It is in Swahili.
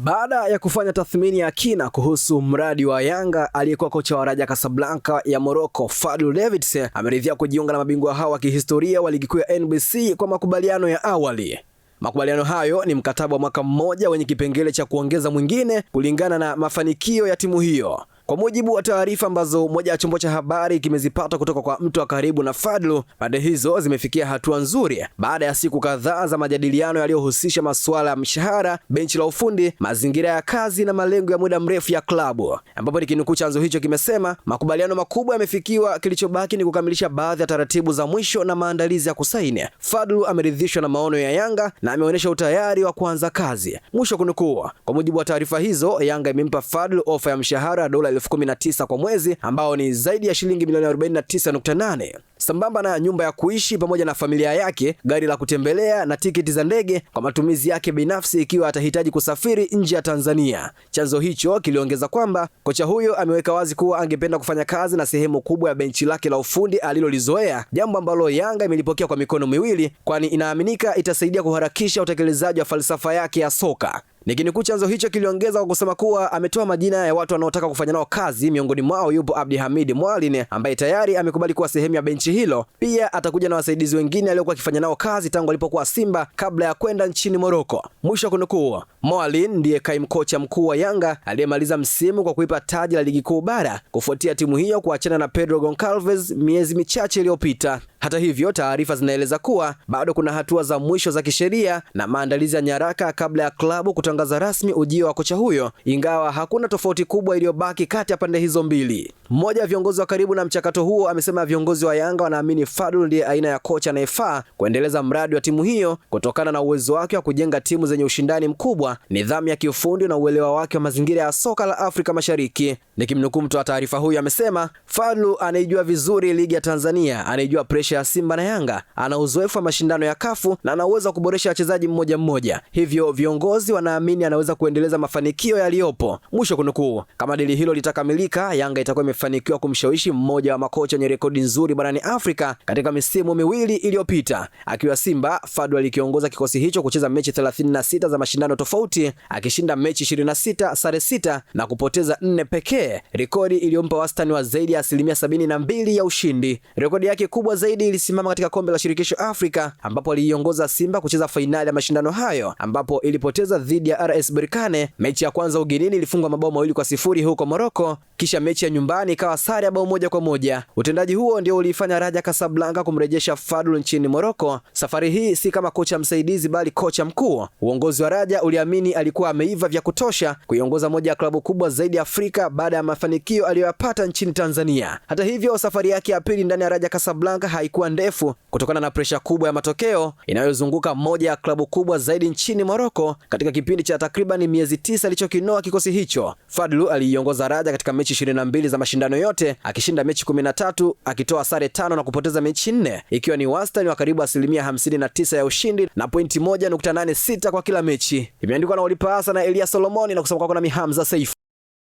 Baada ya kufanya tathmini ya kina kuhusu mradi wa Yanga, aliyekuwa kocha wa Raja Casablanca ya Morocco Fadlu Davids ameridhia kujiunga na mabingwa hao wa kihistoria wa ligi kuu ya NBC kwa makubaliano ya awali. Makubaliano hayo ni mkataba wa mwaka mmoja wenye kipengele cha kuongeza mwingine kulingana na mafanikio ya timu hiyo. Kwa mujibu wa taarifa ambazo moja ya chombo cha habari kimezipata kutoka kwa mtu wa karibu na Fadlu, pande hizo zimefikia hatua nzuri baada ya siku kadhaa za majadiliano yaliyohusisha masuala ya mshahara, benchi la ufundi, mazingira ya kazi na malengo ya muda mrefu ya klabu, ambapo nikinukuu chanzo hicho kimesema makubaliano makubwa yamefikiwa, kilichobaki ni kukamilisha baadhi ya taratibu za mwisho na maandalizi ya kusaini. Fadlu ameridhishwa na maono ya Yanga na ameonyesha utayari wa kuanza kazi, mwisho kunukuu. Kwa mujibu wa taarifa hizo, Yanga imempa Fadlu ofa ya mshahara ya dola 19,000 kwa mwezi, ambao ni zaidi ya shilingi milioni 49.8, sambamba na nyumba ya kuishi pamoja na familia yake, gari la kutembelea na tiketi za ndege kwa matumizi yake binafsi ikiwa atahitaji kusafiri nje ya Tanzania. Chanzo hicho kiliongeza kwamba kocha huyo ameweka wazi kuwa angependa kufanya kazi na sehemu kubwa ya benchi lake la ufundi alilolizoea, jambo ambalo Yanga imelipokea kwa mikono miwili, kwani inaaminika itasaidia kuharakisha utekelezaji wa falsafa yake ya soka. Nikinukuu chanzo hicho kiliongeza kwa kusema kuwa ametoa majina ya watu wanaotaka kufanya nao kazi, miongoni mwao yupo Abdihamid Mwalin ambaye tayari amekubali kuwa sehemu ya benchi hilo. Pia atakuja na wasaidizi wengine aliokuwa akifanya nao kazi tangu alipokuwa Simba kabla ya kwenda nchini Morocco, mwisho kunukuu. Mwalin ndiye kaimu kocha mkuu wa Yanga aliyemaliza msimu kwa kuipa taji la ligi kuu bara kufuatia timu hiyo kuachana na Pedro Goncalves miezi michache iliyopita. Hata hivyo, taarifa zinaeleza kuwa bado kuna hatua za mwisho za kisheria na maandalizi ya nyaraka kabla ya klabu kutangaza rasmi ujio wa kocha huyo, ingawa hakuna tofauti kubwa iliyobaki kati ya pande hizo mbili. Mmoja wa viongozi wa karibu na mchakato huo amesema viongozi wa Yanga wanaamini Fadlu ndiye aina ya kocha anayefaa kuendeleza mradi wa timu hiyo kutokana na uwezo wake wa kujenga timu zenye ushindani mkubwa, nidhamu ya kiufundi na uelewa wake wa mazingira ya soka la Afrika Mashariki. Nikimnukuu mtu wa taarifa huyo amesema, Fadlu anaijua vizuri ligi ya Tanzania, anaijua presha ya Simba na Yanga, ana uzoefu wa mashindano ya kafu na ana uwezo wa kuboresha wachezaji mmoja mmoja, hivyo viongozi wanaamini anaweza kuendeleza mafanikio yaliyopo, mwisho kunukuu. Kama dili hilo litakamilika, Yanga itakuwa imefanikiwa kumshawishi mmoja wa makocha wenye rekodi nzuri barani Afrika katika misimu miwili iliyopita. Akiwa Simba, Fadlu alikiongoza kikosi hicho kucheza mechi 36 za mashindano tofauti, akishinda mechi 26, sare 6 na kupoteza 4 pekee, rekodi iliyompa wastani wa zaidi ya 72% ya ushindi. Rekodi yake kubwa zaidi ilisimama katika kombe la shirikisho Afrika, ambapo aliiongoza Simba kucheza fainali ya mashindano hayo, ambapo ilipoteza dhidi ya RS Berkane. Mechi ya kwanza ugenini ilifungwa mabao 2-0 huko Morocco, kisha mechi ya nyumbani ikawa sare ya bao 1-1. Utendaji huo ndio ulifanya Raja Casablanca kumrejesha Fadlu nchini Morocco, safari hii si kama kocha msaidizi bali kocha mkuu. Uongozi wa Raja uliamini alikuwa ameiva vya kutosha kuiongoza moja ya klabu kubwa zaidi Afrika baada ya mafanikio aliyoyapata nchini Tanzania. Hata hivyo, safari yake ya pili ndani ya Raja Casablanca haikuwa ndefu kutokana na presha kubwa ya matokeo inayozunguka moja ya klabu kubwa zaidi nchini Morocco katika kipindi cha takriban miezi 9 alichokinoa kikosi hicho. Fadlu aliiongoza Raja katika mechi 22 za mashindano yote, akishinda mechi 13, akitoa sare 5 na kupoteza mechi 4, ikiwa ni wastani wa karibu 59% ya ushindi na pointi 1.86 kwa kila mechi. Imeandikwa na Olipa Asa na Elia Solomoni na kusoma kwako na Hamza Saif.